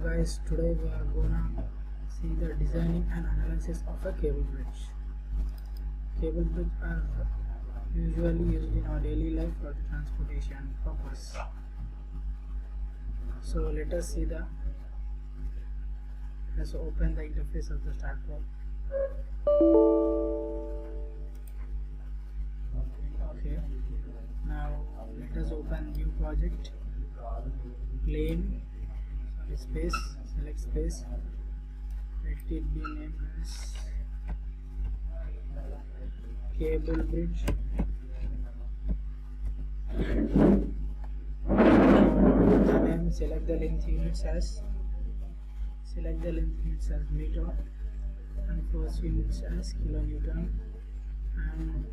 Guys, today we are gonna see the designing and analysis of a cable bridge. Cable bridge are usually used in our daily life for the transportation purpose. So let us open the interface of the STAAD probe. Okay, now let us open new project, space, select space, let it be named as cable bridge. The name, select the length units as meter and force units as kilonewton, and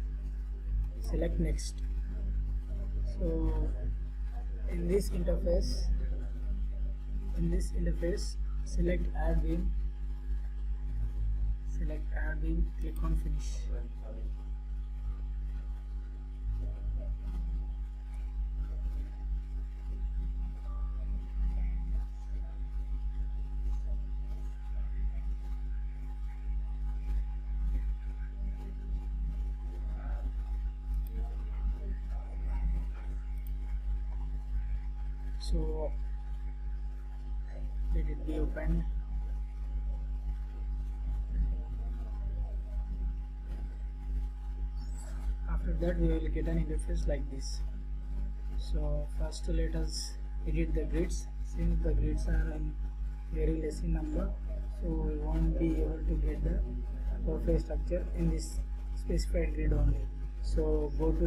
select next. So in this interface, select add beam, click on finish. So let it be opened. After that we will get an interface like this. So first let us edit the grids. Since the grids are in very less in number, so we won't be able to get the perfect structure in this specified grid only. So go to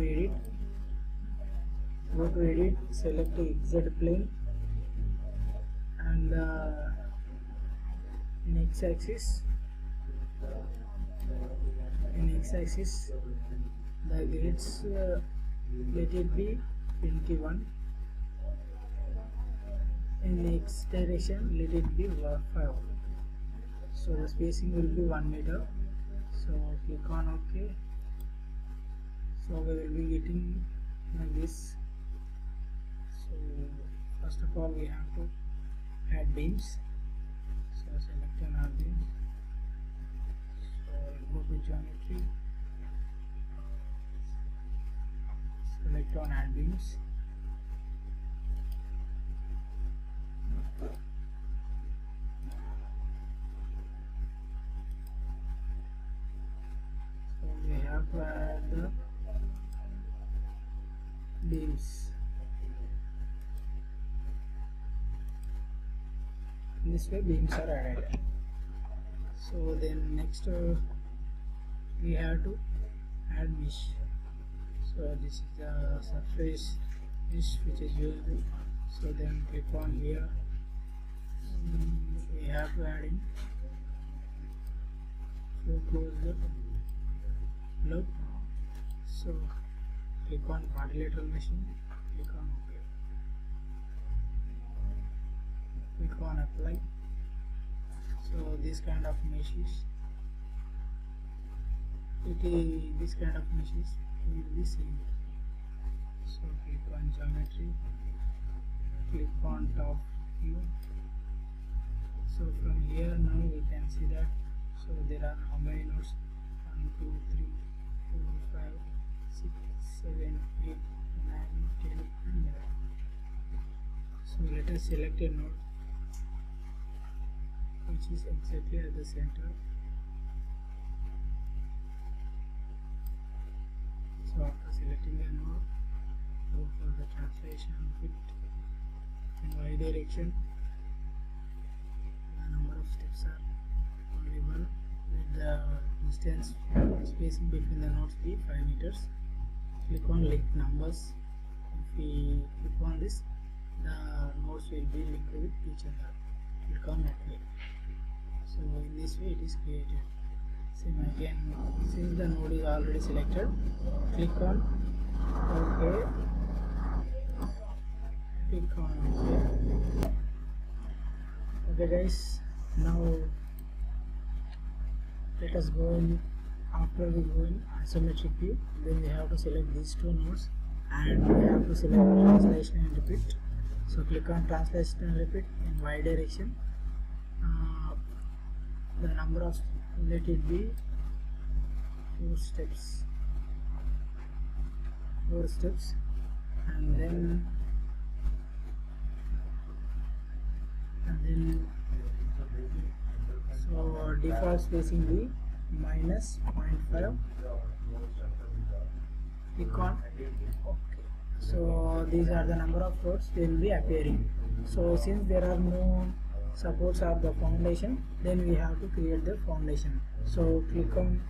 edit, select the Z plane, and in x-axis the grids, let it be 21, in x direction let it be 5, so the spacing will be 1 meter. So click on OK. So we will be getting like this. So first of all we have to add beams. So select an add beam. So go to geometry, select on add beams. So we have to add the beams. In this way beams are added. So then next we have to add mesh. So this is the surface mesh which is used. So then click on here. We have to add in. So close the loop. So click on quadrilateral meshing. Click on OK. Click on apply. So this kind of meshes, will be seen. So click on geometry, click on top view. So from here now we can see that, so there are how many nodes? 1, 2, 3, 4, 5, 6, 7, 8, 9, 10 and 11. So let us select a node which is exactly at the center. So after selecting a node, go for the translation fit in y direction. The number of steps are available. Let the distance spacing between the nodes be 5 meters. Click on link numbers. If we click on this, the nodes will be linked with each other. Click on OK. So in this way it is created. Same again, since the node is already selected, click on OK. Click on OK. Okay guys, now let us go in. After we go in isometric view, then we have to select these two nodes and we have to select translation and repeat. So click on translation and repeat in y direction. the number of, let it be 4 steps, and then so default spacing be -0.5. Click on OK. So these are the number of roads they will be appearing. So since there are no supports of the foundation, then we have to create the foundation. So click on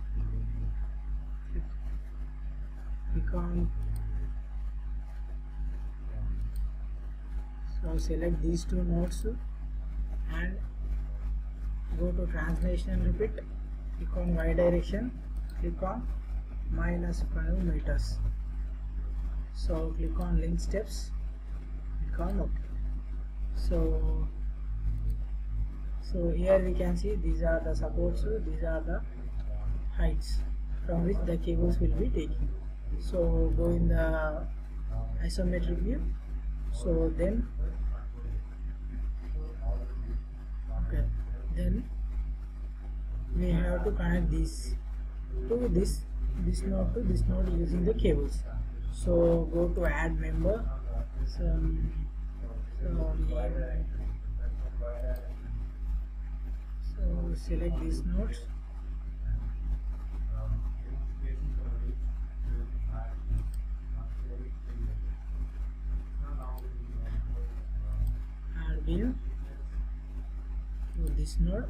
so select these two nodes and go to translation and repeat. Click on Y direction, click on -5 meters. So click on link steps, click on OK. So here we can see these are the supports, these are the heights from which the cables will be taking. So go in the isometric view. So then we have to connect this to this node to this node using the cables. So go to add member. So select these nodes. Add beam to this node.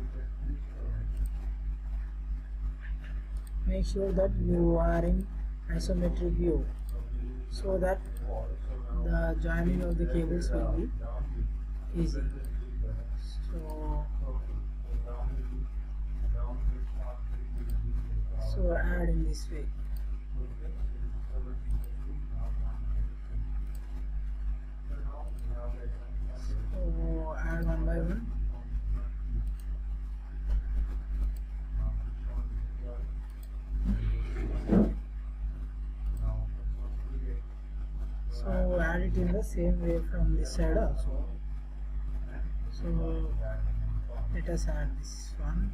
Make sure that you are in isometric view so that the joining of the cables will be easy. So add in this way. So add one by one. So add it in the same way from this side also. So let us add this one.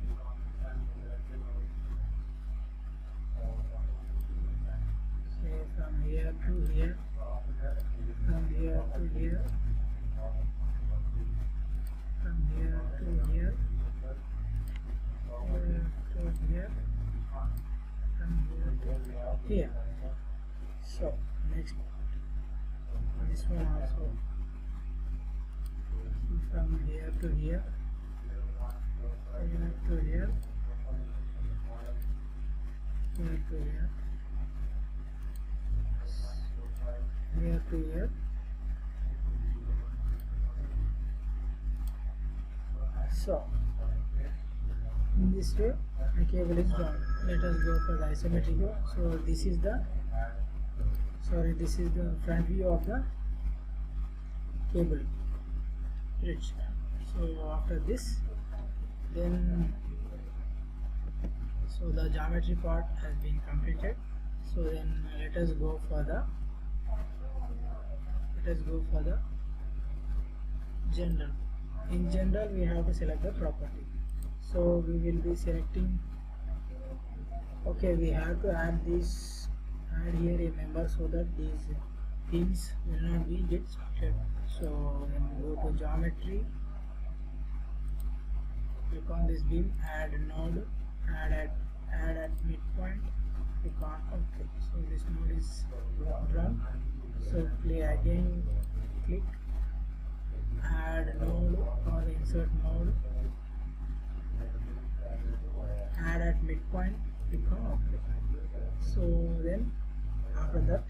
Say from here to here, from here to here, from here to here, here to here, from here to here. So next this one also, from here to here, here to here, here to here, here to here. So in this way the cable is done. Let us go for the isometric view. So this is the front view of the cable bridge. So after this, then the geometry part has been completed. So then let us go for the general. In general we have to select the property. So we will be selecting, okay, we have to add here a member so that these pins will not be get split. So then go to geometry, click on this beam, add node, add at midpoint, click on OK. So this node is drawn. So again click add node or insert node, add at midpoint, click on OK. So then after that,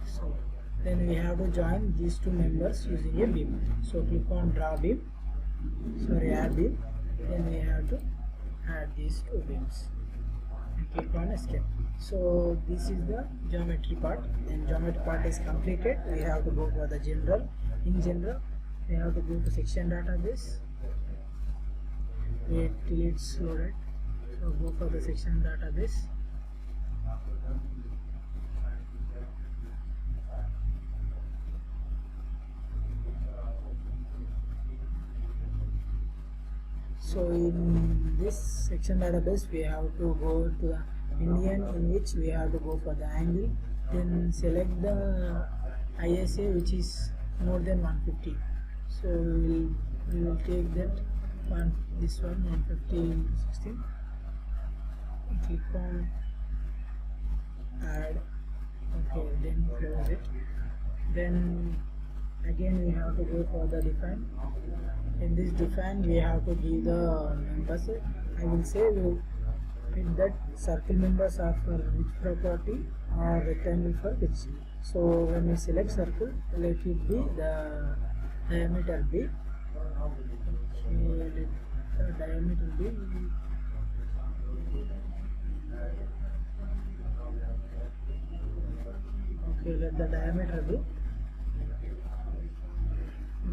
so then we have to join these two members using a beam. So click on add beam. Then we have to add these two beams and click on escape. So this is the geometry part, and geometry part is completed. We have to go for the general. In general we have to go to section database, wait till it's loaded. So go for the section database. So in this section database we have to go to the Indian, in which we have to go for the angle, then select the ISA which is more than 150. So we will take that one, this one 150 into 16. Click on add. Okay, then close it. Then again we have to go for the define. In this define we have to give the members. I will say if that circle members are for which property or rectangle for which. So when we select circle, let it be the diameter B. Okay, let the diameter be let the diameter be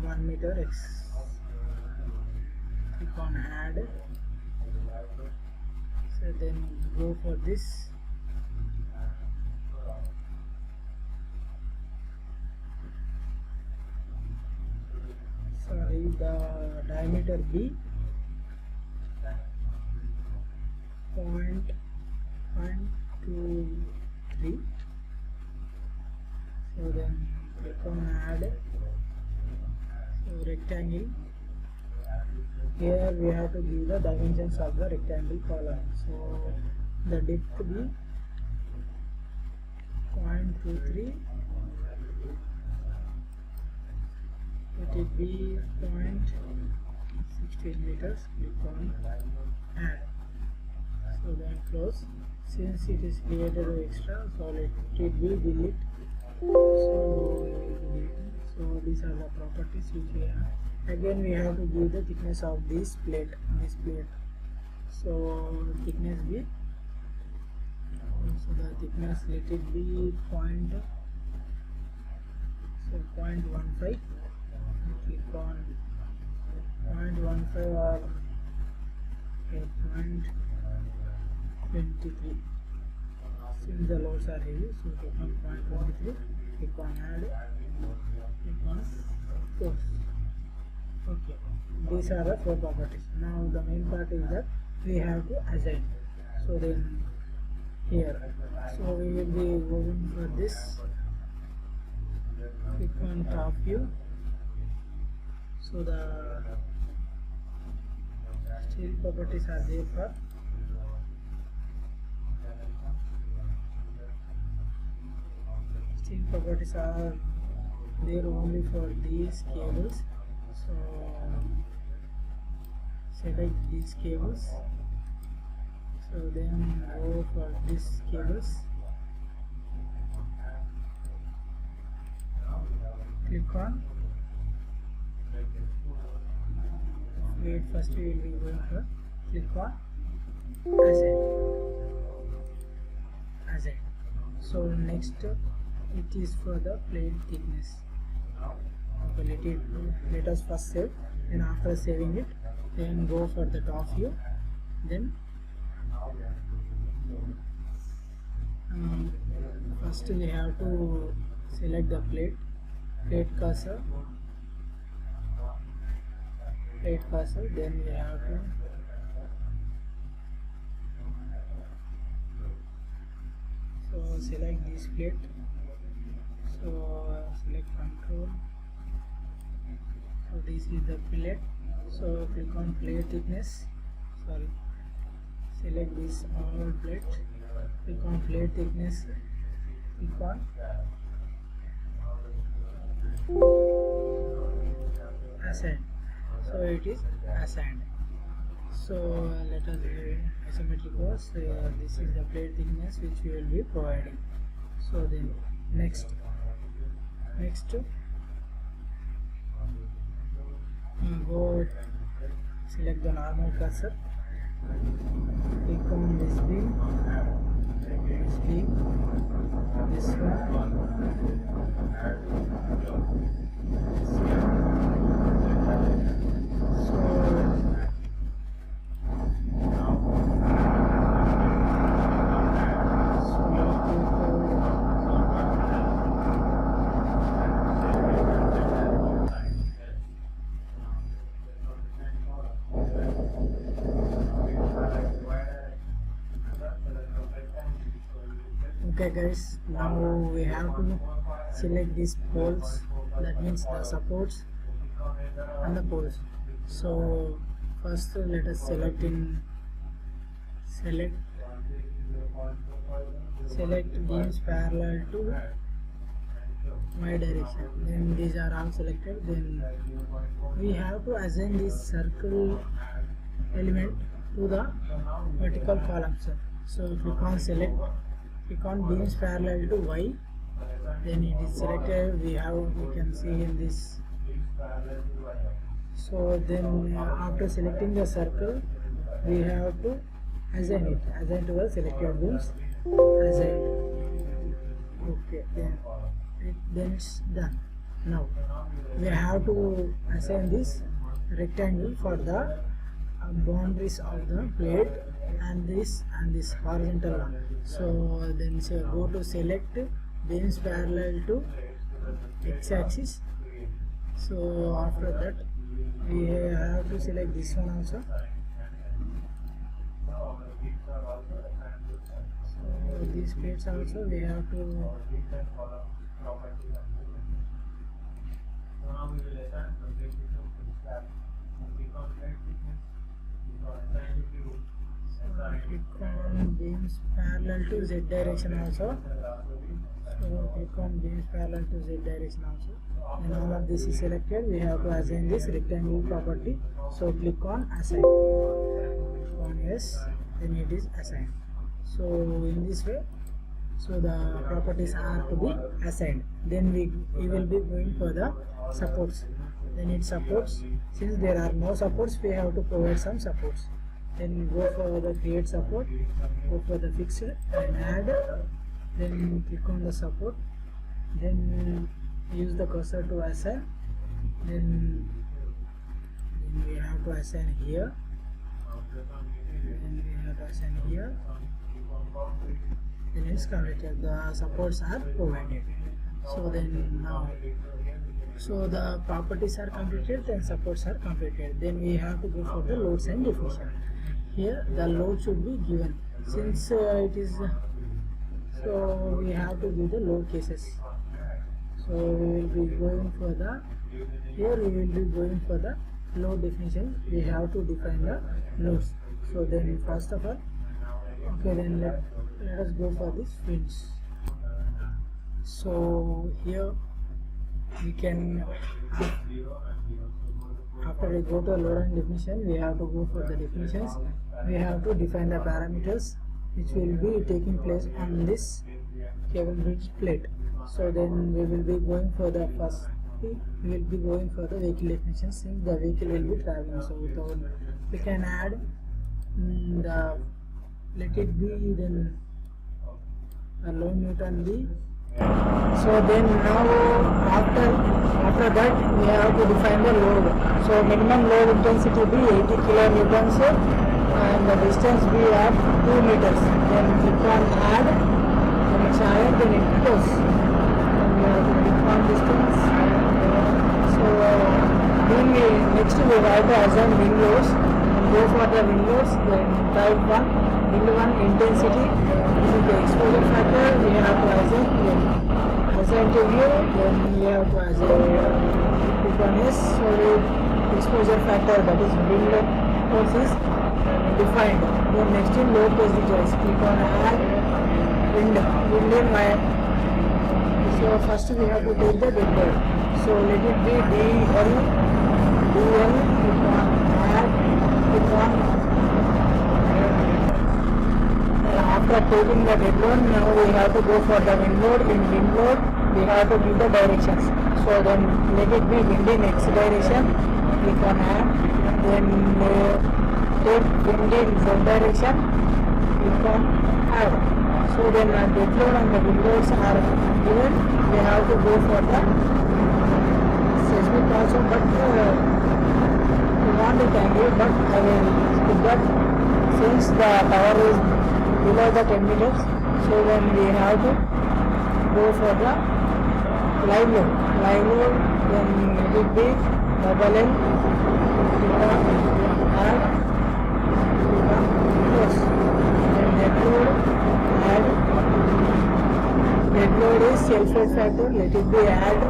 1 meter x. Click on add. So then go for this. Sorry, the diameter B 0.23. So then click on add. So rectangle. Here we have to give the dimensions of the rectangle column. So the depth be 0.23. Let it be 0.16 meters. Click on add. So then close. Since it is created extra, so let it be delete. So these are the properties which we have. Again we have to give the thickness of this plate. So thickness be, so the thickness let it be 0.15. Click on 0.15 or 0.23. Since the loads are heavy, so click on 0.23. Click on add. Click on close. Okay, these are the 4 properties. Now the main part is that we have to assign. So then here, so we will be going for this. Click on top view. So the steel properties are there for steel properties are there only for these cables. So select these cables. So then go for these cables. Click on. Wait, first we will be going for. Click on assign. So next it is for the plate thickness. Okay, let us first save, and after saving it, then go for the top view. Then first we have to select the plate cursor, then we have to select this plate. So select control. So this is the plate. So click on plate thickness. Select this all plate. Click on plate thickness. Click on assign. So it is assigned. So let us do isometric course. This is the plate thickness which we will be providing. So then next go select the normal cursor. Click on this beam, this one. Okay guys, now we have to select these poles, that means the supports and the poles. So first let us select beams parallel to y direction. Then these are all selected. Then we have to assign this circle element to the vertical column, sir. So click on select, click on beams parallel to y, then it is selected. We can see in this. So then after selecting the circle, we have to assign to the selected beams, assign. Okay, then it's done. Now we have to assign this rectangle for the boundaries of the plate and this horizontal one. So then go to select beams parallel to x-axis. So after that we have to select this one also. So these plates also we have to click on beams parallel to z direction also. So click on beams parallel to z direction also. And all of this is selected. We have to assign this rectangle property. So click on assign. On yes, then it is assigned. So in this way, so the properties are to be assigned. Then we will be going for the supports. Then it supports. Since there are no supports, we have to provide some supports. Then go for the create support, go for the fixed and add, then click on the support, then use the cursor to assign, then we have to assign here, then we have to assign here, then it's completed. The supports are provided. So then now, so the properties are completed, then supports are completed. Then we have to go for the loads and definition. Here the load should be given, since it is, so we have to give the load cases. So we will be going for the, here we will be going for the load definition. We have to define the loads. So then first of all, okay, then let us go for this fins. So here we can, after we go to load and definition, we have to go for the definitions. We have to define the parameters which will be taking place on this cable bridge plate. So then we will be going for the first, we will be going for the vehicle definition, since the vehicle will be traveling. So without, we can add the, let it be then a low Newton B. So then now after that we have to define the load. So minimum load intensity be 80 kilonewtons and the distance be at 2 meters. Then click on add, then it's added, then it goes. Then we have to click on distance. So then next we have to assign wing loads, and go for the wing loads. Then type 1, wing 1 intensity, this is the exposure factor. We have to assign to view, then we have to assign click on yes. So exposure factor, that is wing load force, is defined. Then next in load procedures, click on add wind in wire. So first we have to take the dead load. So let it be DL, click on add, click on. After taking the dead load, now we have to go for the wind load. In wind load, we have to give the directions. So then let it be wind in X direction, click on add, then take wind in Z direction, click on add. So then dead load and the wind loads are given. We have to go for the seismic also, but we want it angle, but I will skip that since the tower is below the 10 meters. So then we have to go for the live load, then let it be double L, add, close, then net load, add, dead load is self-rate factor, let it be add 1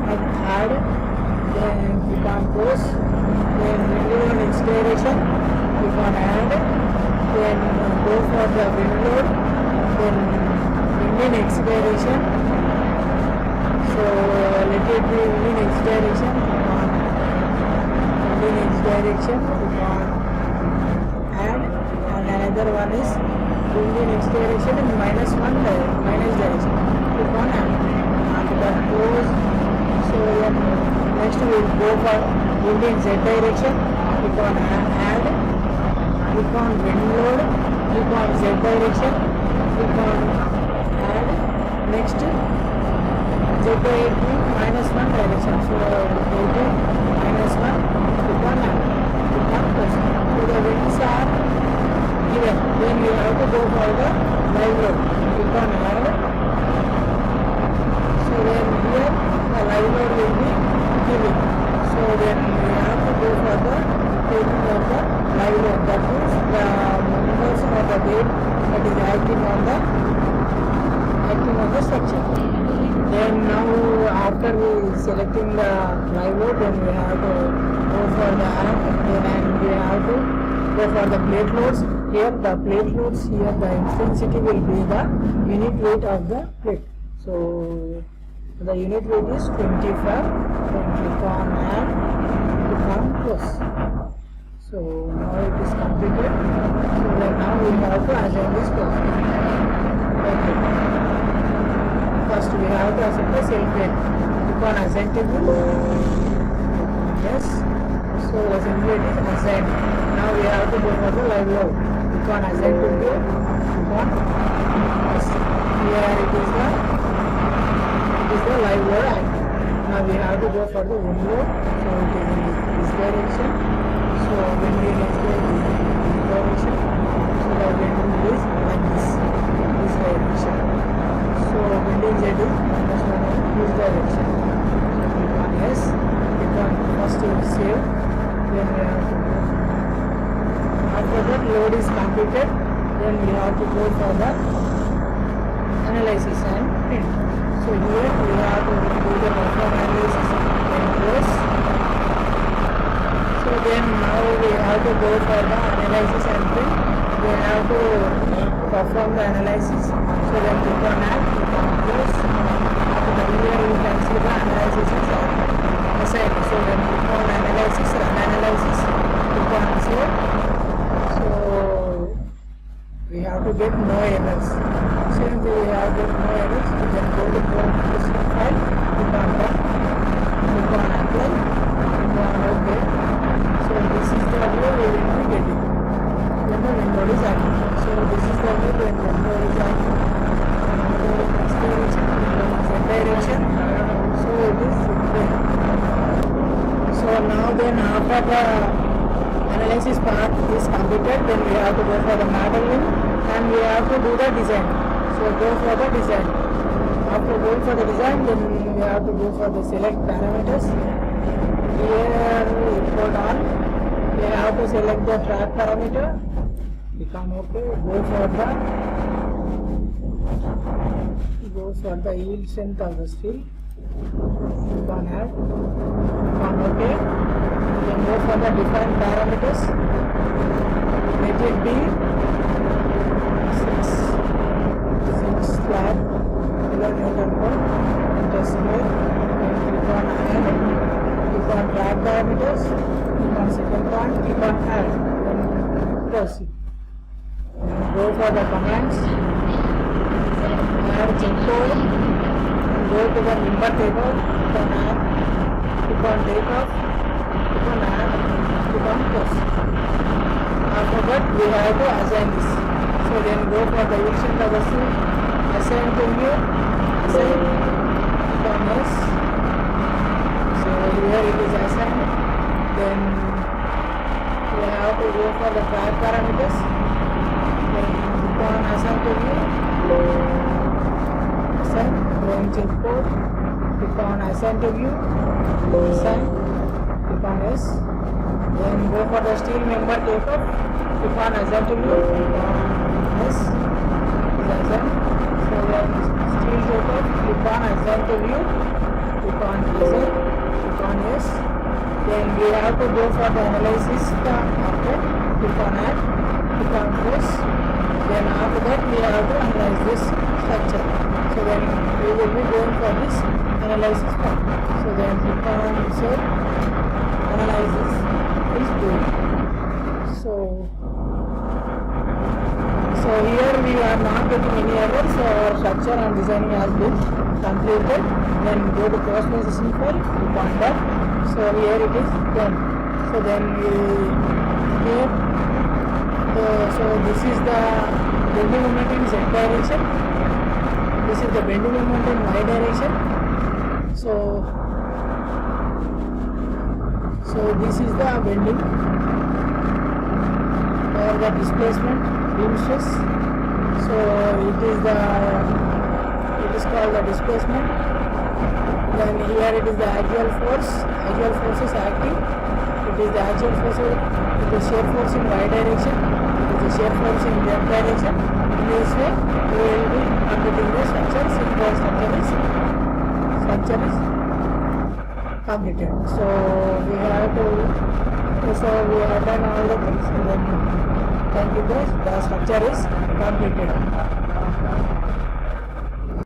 and add, then click on close, then window on its direction, click on add, then go for the wind load, then wind in X direction, so let it be wind in X direction, click on wind in X direction, click on add, and another one is wind in X direction in minus direction, click on add, and that goes. So then next we will go for wind in Z direction, click on add, click on wind load, click on Z direction, click on add, next Z direction minus 1 direction, so go to minus 1, click on add, click on plus. So the winds are given, then you have to go for the live load, click on add. So then here the live load will be given, so then we have to go for the taking of the live load, that means the members of the weight that is acting on the structure. Then now after we selecting the live load, then we have to go for the add, and we have to go for the plate loads. Here the plate loads, here the intensity will be the unit weight of the plate. So the unit weight is 25, then click on add, click on close. So now it is completed. So then now we have to assign this close. Okay. First we have to assign the self weight. Click on assign table. Yes. So the self weight is assigned. Now we have to go for the live load. Click on assign table. Click on yes. Here it is the live load active. Now we have to go for the wind load. So it is in this direction. So wind in this direction. So the wind is like this direction. So wind in Z is minus 1 in this direction. So click on yes. Click on first to save. Then we have to go. After that load is completed, then we have to go for the analysis and print. So here we have to do the buffer analysis and close. So then now we have to go for the analysis and print. We have to perform the analysis. So then click on add, click on close. So here you can see the analysis is assigned. So then click on analysis, run analysis, click on save. So we have to get no errors. Since we have get no errors, we can go to the file, click on that, click on apply, click on OK. So this is the view we will be getting when the window is active. So this is the view when the window is active. Direction. So it is there. So now then after the analysis part is completed, then we have to go for the modeling and we have to do the design. So go for the design. After going for the design, then we have to go for the select parameters. Here import on. We have to select the track parameter. Become OK. Go for the yield strength of the steel. Click on add. Click on OK. Then go for the define parameters. Let it be 6 flat Newton per decimal. Then click on add. Click on track parameters. Click on second point. Click on add. Then proceed. Then go for the commands. Add check code. Go to the member table. Click on add. Click on take off. Click on add. Click on close. After that we have to assign this. So then go for the action of the scene. Assign to view. Assign. Click on yes. So here it is assigned. Then we have to go for the track parameters. Then click on assign to view. Assign. Then check code. Click on assign to view. Assign. Click on yes. Then go for the steel member takeoff. Click on assign to view. Click on yes. Is assign. So then steel click on assign to view, click on assign, click on yes. Then we have to go for the analysis after, click on add, click on close. Then after that we have to analyze this structure. So then we will be going for this analysis part. So then click on save, analysis is good. So here we are not getting any errors, so our structure and designing has been completed. Then go to post processing file, click on that. So here it is done. So then here, so this is the bending moment in z direction. This is the bending moment in y direction. So this is the bending or the displacement, beam stress. So it is called the displacement. Then here it is the axial force. Axial force is acting. It is the axial force. It is shear force in y direction. It is the shear force in z direction. In this way, we will be completing the structure. Simple structure is completed. So we have done all the things. And then thank you guys. The structure is completed.